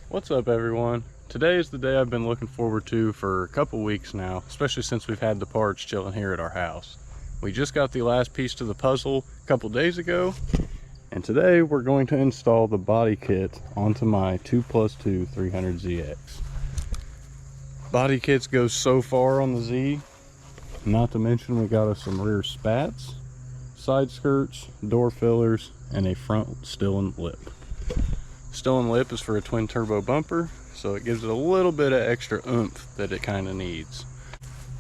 What's up, everyone? Today is the day I've been looking forward to for a couple weeks now, especially since we've had the parts chilling here at our house. We just got the last piece to the puzzle a couple days ago, and today we're going to install the body kit onto my 2+2 300ZX. Body kits go so far on the Z, not to mention we got us some rear spats, side skirts, door fillers, and a front Stillen lip. Stillen lip is for a twin turbo bumper, so it gives it a little bit of extra oomph that it kind of needs.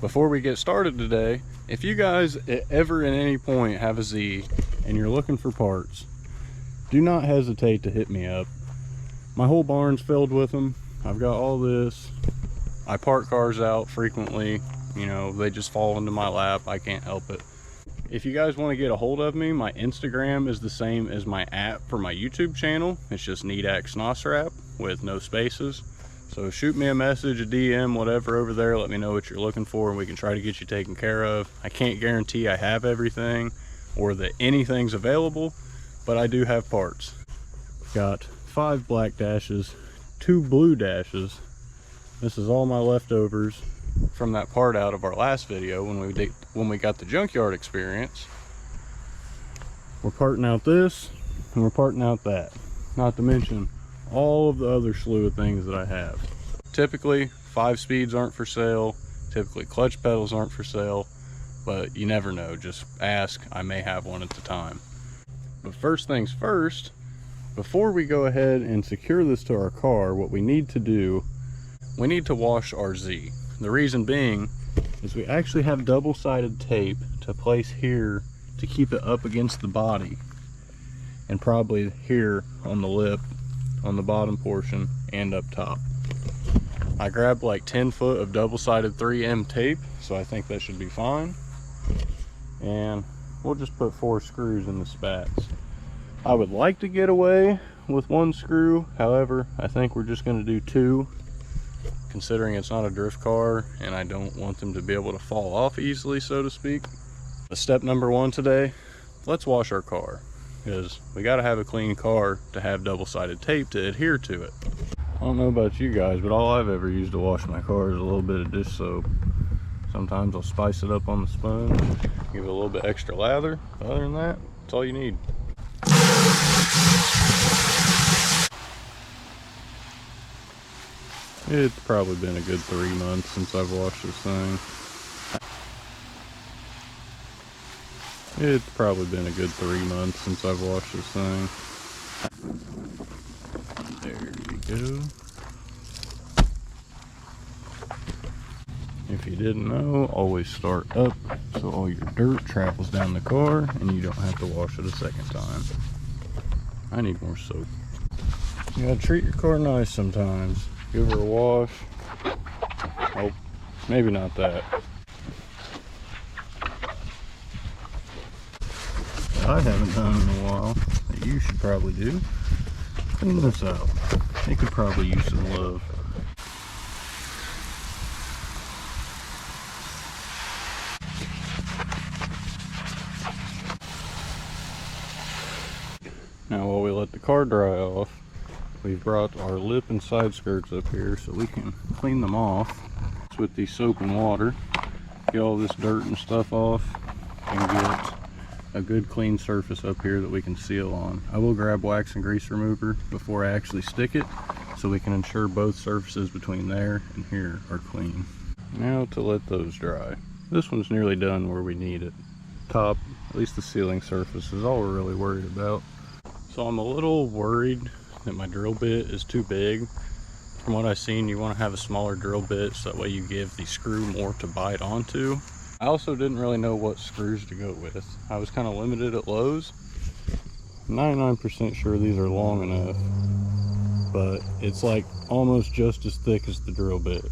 Before we get started today, if you guys ever at any point have a Z and you're looking for parts, do not hesitate to hit me up. My whole barn's filled with them. I've got all this. I park cars out frequently, you know, they just fall into my lap. I can't help it. If you guys want to get a hold of me, my Instagram is the same as my app for my YouTube channel. It's just needaksnosrap with no spaces. So shoot me a message, a DM, whatever over there. Let me know what you're looking for and we can try to get you taken care of. I can't guarantee I have everything or that anything's available, but I do have parts. Got 5 black dashes, 2 blue dashes. This is all my leftovers from that part out of our last video when we got the junkyard experience. We're parting out this and we're parting out that, not to mention all of the other slew of things that I have. Typically 5 speeds aren't for sale, typically clutch pedals aren't for sale, but you never know. Just ask, I may have one at the time. But first things first, before we go ahead and secure this to our car, what we need to do, we need to wash our Z. The reason being is we actually have double-sided tape to place here to keep it up against the body, and probably here on the lip, on the bottom portion, and up top. I grabbed like 10 foot of double-sided 3M tape, so I think that should be fine. And we'll just put 4 screws in the spats. I would like to get away with 1 screw, however, I think we're just going to do 2. Considering it's not a drift car and I don't want them to be able to fall off easily, so to speak. Step number 1 today, let's wash our car, because we got to have a clean car to have double-sided tape to adhere to it. I don't know about you guys, but all I've ever used to wash my car is a little bit of dish soap. Sometimes I'll spice it up on the sponge, give it a little bit extra lather. Other than that, that's all you need. It's probably been a good 3 months since I've washed this thing. It's probably been a good 3 months since I've washed this thing. There we go. If you didn't know, always start up so all your dirt travels down the car and you don't have to wash it a second time. I need more soap. You gotta treat your car nice sometimes. Give her a wash. Oh, maybe not that. I haven't done in a while that you should probably do. Clean this out. It could probably use some love. Now while we let the car dry off, we've brought our lip and side skirts up here so we can clean them off with the soap and water. Get all this dirt and stuff off and get a good clean surface up here that we can seal on. I will grab wax and grease remover before I actually stick it so we can ensure both surfaces between there and here are clean. Now to let those dry. This one's nearly done where we need it. Top, at least the sealing surface, is all we're really worried about. So I'm a little worried that my drill bit is too big. From what I've seen, you want to have a smaller drill bit so that way you give the screw more to bite onto. I also didn't really know what screws to go with. I was kind of limited at Lowe's. 99% sure these are long enough, but it's like almost just as thick as the drill bit.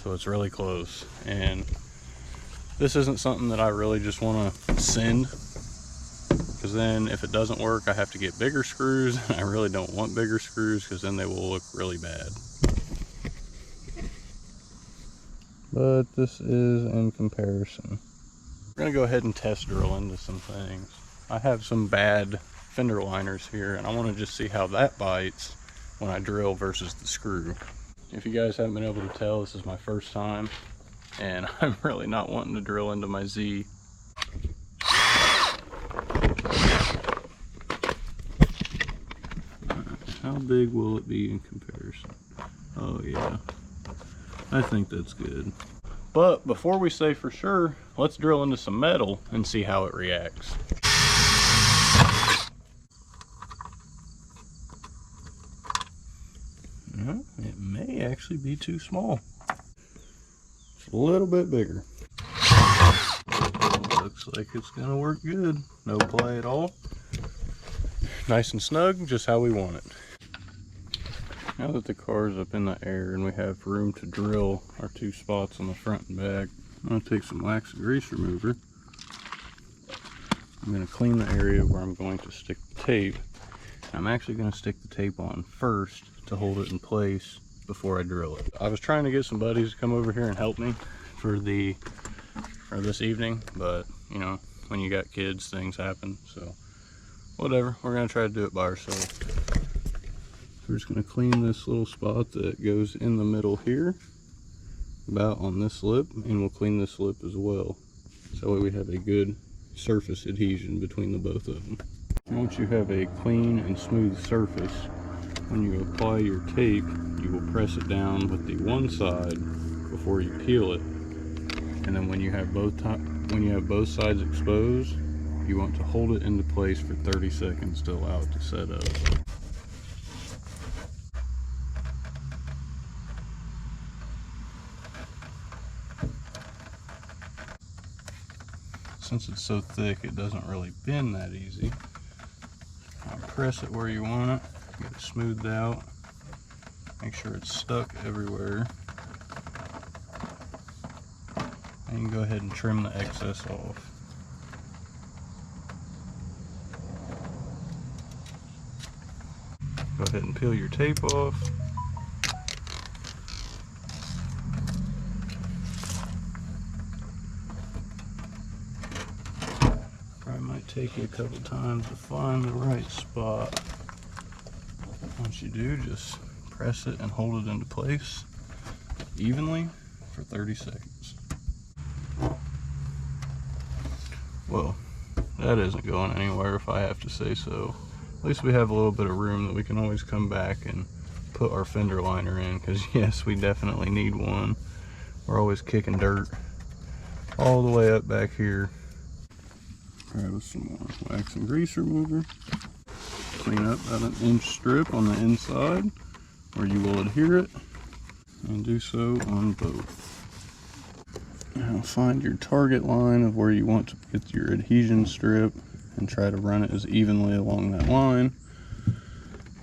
So it's really close. And this isn't something that I really just want to send, because then if it doesn't work I have to get bigger screws. I really don't want bigger screws because then they will look really bad. But this is in comparison. We're gonna go ahead and test drill into some things. I have some bad fender liners here and I want to just see how that bites when I drill versus the screw. If you guys haven't been able to tell, this is my first time, and I'm really not wanting to drill into my Z. How big will it be in comparison? Oh yeah, I think that's good. But before we say for sure, let's drill into some metal and see how it reacts. It may actually be too small. It's a little bit bigger. Looks like it's gonna work good. No play at all. Nice and snug, just how we want it. Now that the car is up in the air and we have room to drill our 2 spots on the front and back, I'm going to take some wax and grease remover. I'm going to clean the area where I'm going to stick the tape. I'm actually going to stick the tape on first to hold it in place before I drill it. I was trying to get some buddies to come over here and help me for this evening, but you know, when you got kids, things happen, so whatever. We're going to try to do it by ourselves. We're just going to clean this little spot that goes in the middle here, about on this lip, and we'll clean this lip as well. So that way we have a good surface adhesion between the both of them. Once you have a clean and smooth surface, when you apply your tape, you will press it down with the one side before you peel it. And then when you have both sides exposed, you want to hold it into place for 30 seconds to allow it to set up. Since it's so thick, it doesn't really bend that easy. Now press it where you want it, get it smoothed out, make sure it's stuck everywhere, and you can go ahead and trim the excess off. Go ahead and peel your tape off. Might take you a couple times to find the right spot. Once you do, just press it and hold it into place evenly for 30 seconds. Well, that isn't going anywhere if I have to say so. At least we have a little bit of room that we can always come back and put our fender liner in, because yes, we definitely need one. We're always kicking dirt all the way up back here. Grab some more wax and grease remover. Clean up about an inch strip on the inside where you will adhere it, and do so on both. Now find your target line of where you want to get your adhesion strip and try to run it as evenly along that line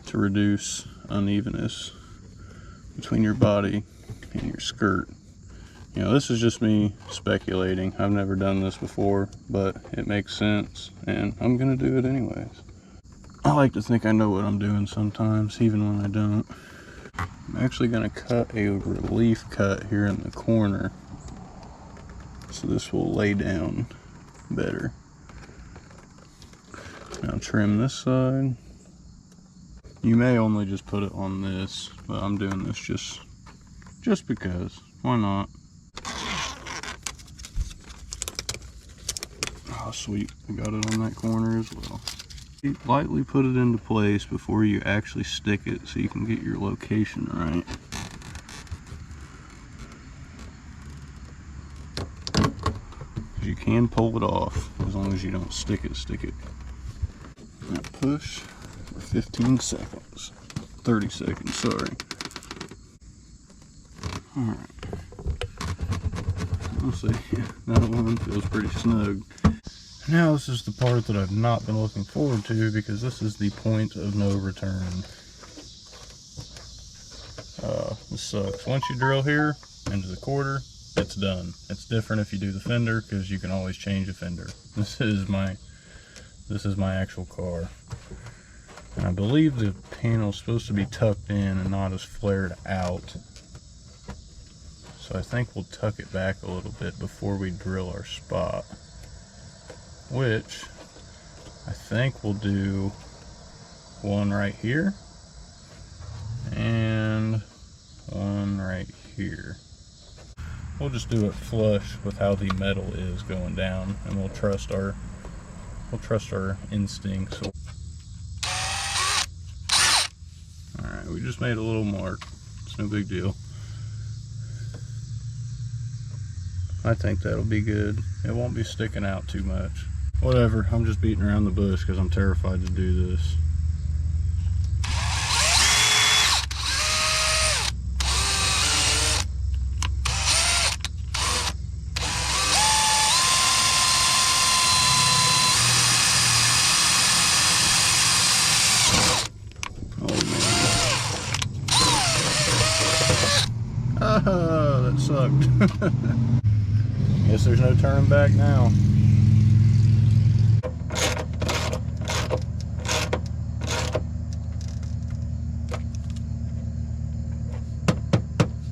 to reduce unevenness between your body and your skirt. You know, this is just me speculating. I've never done this before, but it makes sense, and I'm gonna do it anyways. I like to think I know what I'm doing sometimes, even when I don't. I'm actually gonna cut a relief cut here in the corner, so this will lay down better. Now trim this side. You may only just put it on this, but I'm doing this just because. Why not? Oh sweet, I got it on that corner as well. Lightly put it into place before you actually stick it so you can get your location right. You can pull it off as long as you don't stick it. Now push for 15 seconds. 30 seconds, sorry. Alright. I'll say, yeah, that one feels pretty snug. Now this is the part that I've not been looking forward to, because this is the point of no return. This sucks. Once you drill here into the quarter, it's done. It's different if you do the fender, because you can always change a fender. This is my actual car. And I believe the panel's supposed to be tucked in and not as flared out. So I think we'll tuck it back a little bit before we drill our spot, which I think we'll do one right here here. We'll just do it flush with how the metal is going down, and we'll trust our instincts. Alright, we just made a little mark. It's no big deal. I think that'll be good. It won't be sticking out too much. Whatever, I'm just beating around the bush because I'm terrified to do this. Oh, that sucked. Guess there's no turning back now.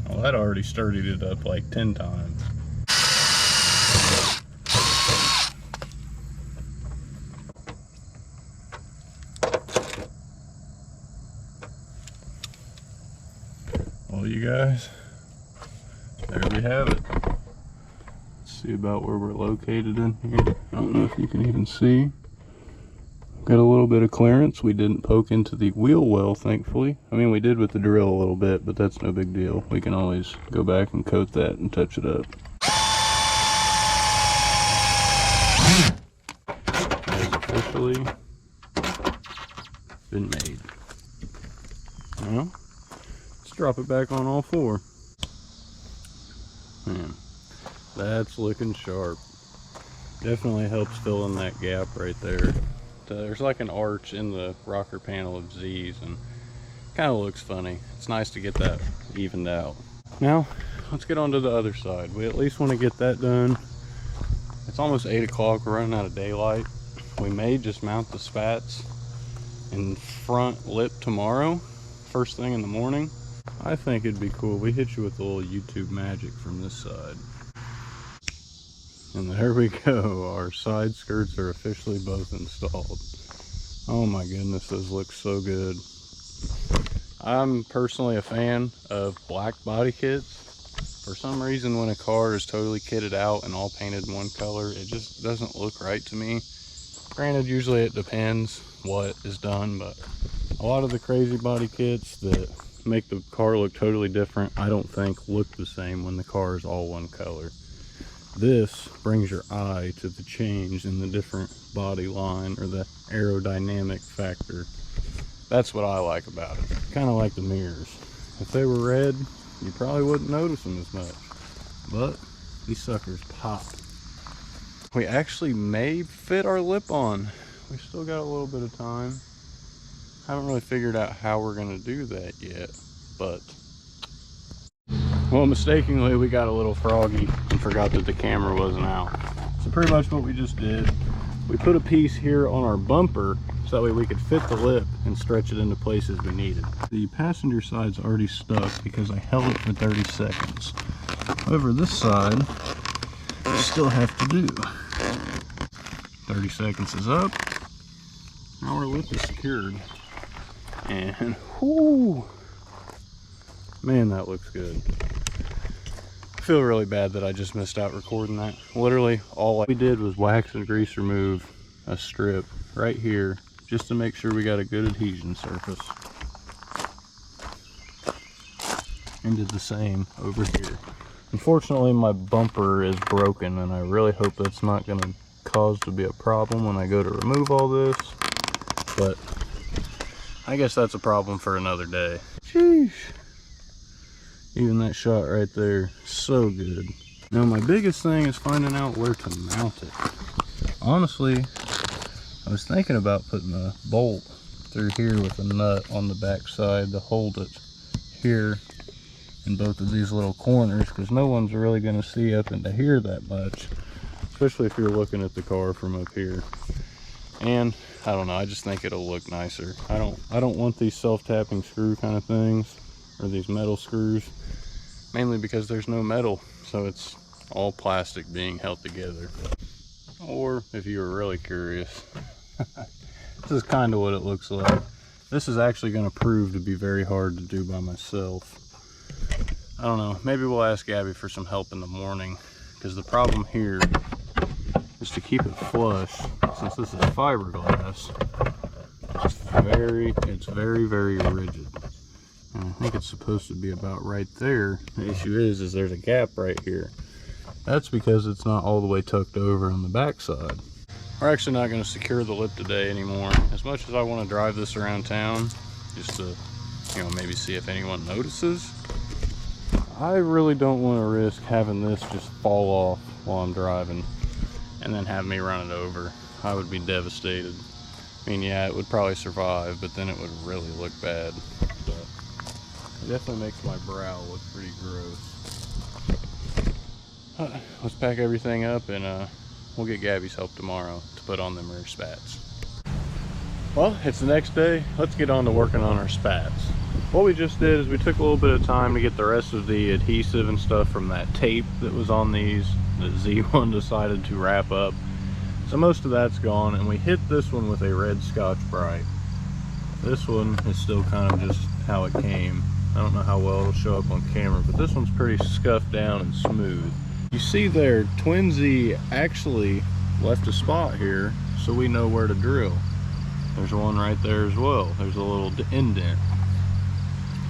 Well, that already sturdied it up like 10 times. Well, you guys, there we have it. Let's see about where we're located in here. I don't know if you can even see. Got a little bit of clearance. We didn't poke into the wheel well, thankfully. I mean, we did with the drill a little bit, but that's no big deal. We can always go back and coat that and touch it up. It has officially been made. Well, let's drop it back on all four. Man, that's looking sharp. Definitely helps fill in that gap right there. There's like an arch in the rocker panel of Z's, and kind of looks funny. It's nice to get that evened out. Now, let's get on to the other side. We at least want to get that done. It's almost 8 o'clock. We're running out of daylight. We may just mount the spats in front lip tomorrow, first thing in the morning. I think it'd be cool. We hit you with a little YouTube magic from this side. And there we go. Our side skirts are officially both installed. Oh my goodness, those look so good. I'm personally a fan of black body kits. For some reason, when a car is totally kitted out and all painted in one color, it just doesn't look right to me. Granted, usually it depends what is done, but a lot of the crazy body kits that make the car look totally different, I don't think look the same when the car is all one color. This brings your eye to the change in the different body line, or the aerodynamic factor. That's what I like about it. Kind of like the mirrors. If they were red, you probably wouldn't notice them as much. But these suckers pop. We actually may fit our lip on. We still got a little bit of time. Haven't really figured out how we're going to do that yet, but well, mistakenly we got a little froggy and forgot that the camera wasn't out. So pretty much what we just did, we put a piece here on our bumper so that way we could fit the lip and stretch it into places we needed. The passenger side's already stuck because I held it for 30 seconds. However, this side we still have to do. 30 seconds is up. Now our lip is secured. And whoo, man, that looks good. I feel really bad that I just missed out recording that. Literally all we did was wax and grease remove a strip right here just to make sure we got a good adhesion surface. And did the same over here. Unfortunately, my bumper is broken, and I really hope that's not going to cause to be a problem when I go to remove all this, but I guess that's a problem for another day. Sheesh. Even that shot right there, so good. Now my biggest thing is finding out where to mount it. Honestly, I was thinking about putting a bolt through here with a nut on the back side to hold it here in both of these little corners, because no one's really going to see up into here that much, especially if you're looking at the car from up here. And I don't know, I just think it'll look nicer. I don't want these self-tapping screw kind of things, or these metal screws, mainly because there's no metal, so it's all plastic being held together. Or if you were really curious, this is kind of what it looks like. This is actually going to prove to be very hard to do by myself. I don't know, maybe we'll ask Gabby for some help in the morning, because the problem here is to keep it flush. Since this is fiberglass, it's very, very rigid. And I think it's supposed to be about right there. The issue is there's a gap right here. That's because it's not all the way tucked over on the back side. We're actually not going to secure the lip today anymore. As much as I want to drive this around town, just to, you know, maybe see if anyone notices, I really don't want to risk having this just fall off while I'm driving and then have me run it over. I would be devastated. I mean, yeah, it would probably survive, but then it would really look bad. So it definitely makes my brow look pretty gross. Let's pack everything up and we'll get Gabby's help tomorrow to put on them rear spats. Well, it's the next day. Let's get on to working on our spats. What we just did is we took a little bit of time to get the rest of the adhesive and stuff from that tape that was on these that Z1 decided to wrap up. So most of that's gone, and we hit this one with a red Scotch Brite. This one is still kind of just how it came. I don't know how well it'll show up on camera, but this one's pretty scuffed down and smooth. You see there, Twin Z actually left a spot here so we know where to drill. There's one right there as well. There's a little indent.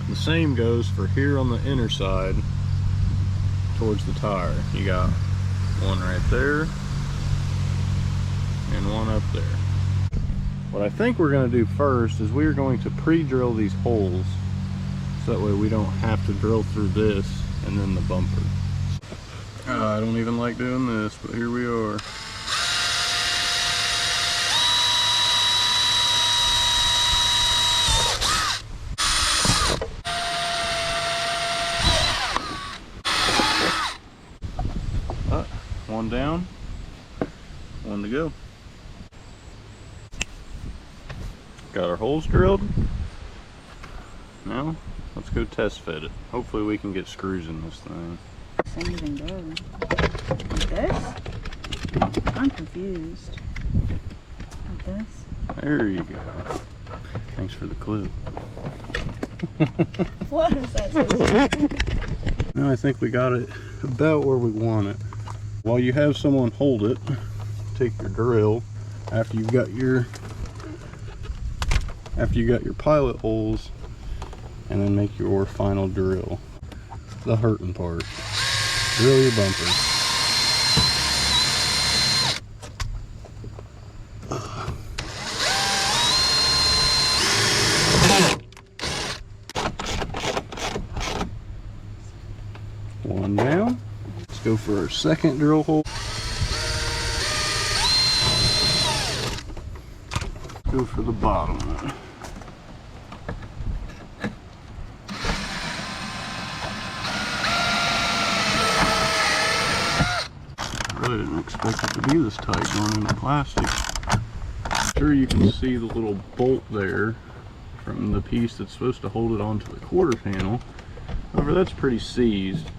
The same goes for here on the inner side towards the tire. You got one right there and one up there. What I think we're going to do first is we're going to pre-drill these holes so that way we don't have to drill through this and then the bumper. I don't even like doing this, but here we are. One down, one to go. Got our holes drilled. Now, let's go test fit it. Hopefully we can get screws in this thing. Same even go. Like this? I'm confused. Like this? There you go. Thanks for the clue. What is that supposed to be? Now I think we got it about where we want it. While you have someone hold it, take your drill after you've got your pilot holes, and then make your final drill. The hurting part. Drill your bumper. One down. Let's go for our second drill hole. Go for the bottom one. I really didn't expect it to be this tight going into plastic. Sure, you can see the little bolt there from the piece that's supposed to hold it onto the quarter panel. However, that's pretty seized,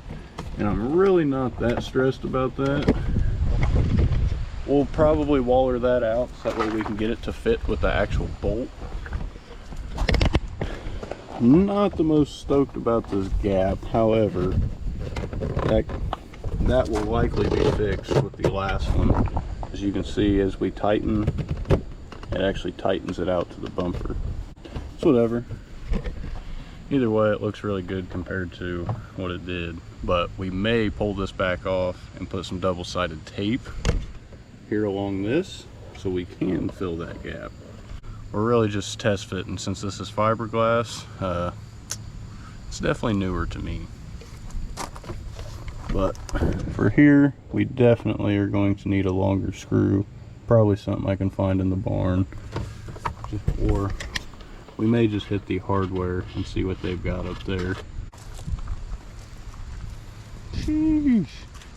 and I'm really not that stressed about that. We'll probably waller that out so that way we can get it to fit with the actual bolt. Not the most stoked about this gap, however, that will likely be fixed with the last one. As you can see, as we tighten, it actually tightens it out to the bumper. So whatever. Either way, it looks really good compared to what it did. But we may pull this back off and put some double-sided tape here along this so we can fill that gap. We're really just test fitting since this is fiberglass. It's definitely newer to me. But for here, we definitely are going to need a longer screw. Probably something I can find in the barn. Or we may just hit the hardware and see what they've got up there. Sheesh.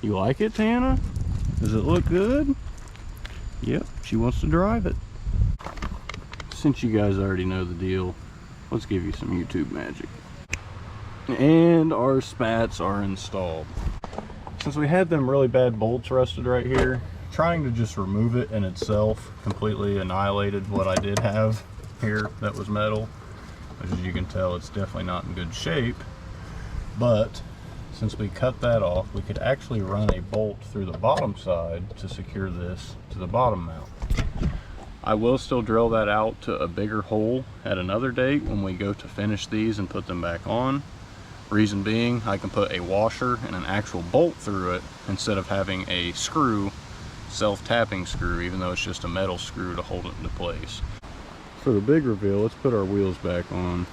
You like it, Tana? Does it look good? Yep, she wants to drive it. Since you guys already know the deal, let's give you some YouTube magic. And our spats are installed. Since we had them really bad bolts rusted right here, trying to just remove it in itself completely annihilated what I did have here that was metal. As you can tell, it's definitely not in good shape, but since we cut that off, we could actually run a bolt through the bottom side to secure this to the bottom mount. I will still drill that out to a bigger hole at another date when we go to finish these and put them back on. Reason being, I can put a washer and an actual bolt through it instead of having a screw, self-tapping screw, even though it's just a metal screw to hold it into place. For the big reveal, let's put our wheels back on.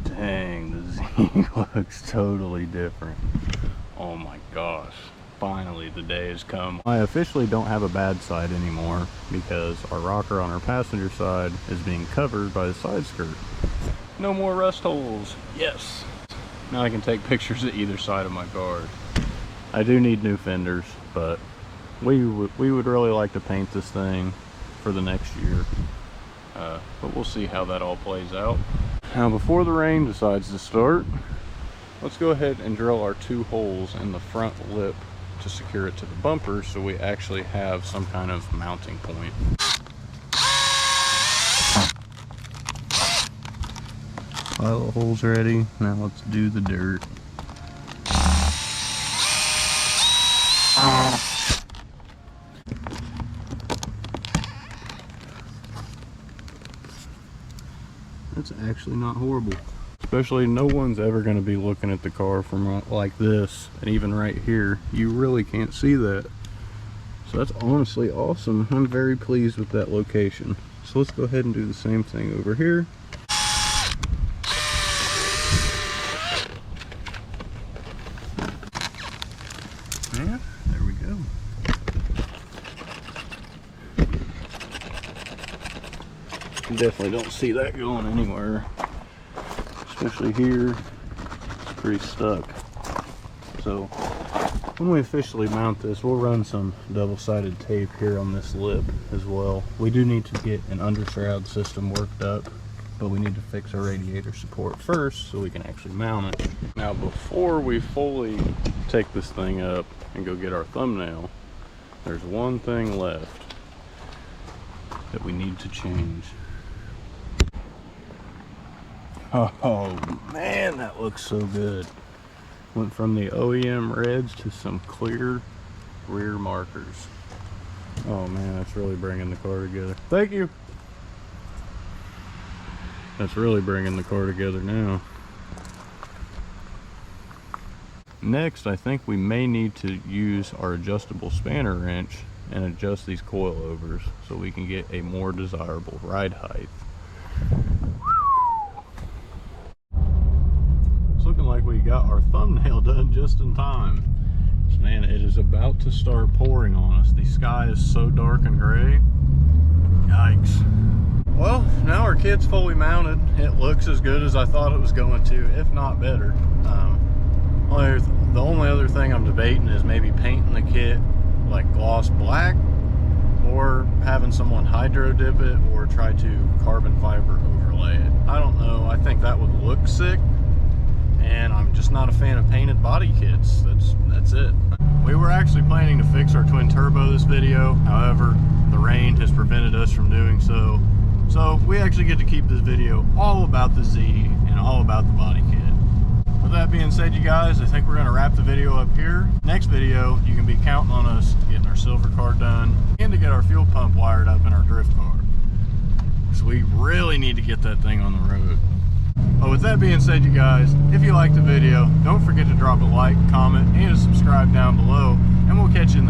Dang, the Z looks totally different. Oh my gosh. Finally, the day has come. I officially don't have a bad side anymore because our rocker on our passenger side is being covered by the side skirt. No more rust holes. Yes. Now I can take pictures of either side of my car. I do need new fenders, but we would really like to paint this thing for the next year. But we'll see how that all plays out. Now, before the rain decides to start, let's go ahead and drill our 2 holes in the front lip to secure it to the bumper so we actually have some kind of mounting point. Pile of holes ready. Now let's do the dirt. That's actually not horrible. Especially, no one's ever going to be looking at the car from like this, and even right here you really can't see that. So that's honestly awesome. I'm very pleased with that location. So let's go ahead and do the same thing over here. Yeah, there we go. Definitely don't see that going anywhere. Especially here, it's pretty stuck. So when we officially mount this, we'll run some double-sided tape here on this lip as well. We do need to get an undershroud system worked up, but we need to fix our radiator support first so we can actually mount it. Now, before we fully take this thing up and go get our thumbnail, there's one thing left that we need to change. Oh man, that looks so good. Went from the OEM reds to some clear rear markers. Oh man, that's really bringing the car together. Thank you. That's really bringing the car together now. Next, I think we may need to use our adjustable spanner wrench and adjust these coilovers so we can get a more desirable ride height. Looking like we got our thumbnail done just in time. Man, it is about to start pouring on us. The sky is so dark and gray. Yikes. Well, now our kit's fully mounted. It looks as good as I thought it was going to, if not better. The only other thing I'm debating is maybe painting the kit like gloss black, or having someone hydro dip it, or try to carbon fiber overlay it. I don't know. I think that would look sick. And I'm just not a fan of painted body kits. That's it. We were actually planning to fix our twin turbo this video. However, the rain has prevented us from doing so. So we actually get to keep this video all about the Z and all about the body kit. With that being said, you guys, I think we're gonna wrap the video up here. Next video, you can be counting on us getting our silver car done and to get our fuel pump wired up in our drift car. So we really need to get that thing on the road. But with that being said, you guys, if you liked the video, don't forget to drop a like, comment, and a subscribe down below, and we'll catch you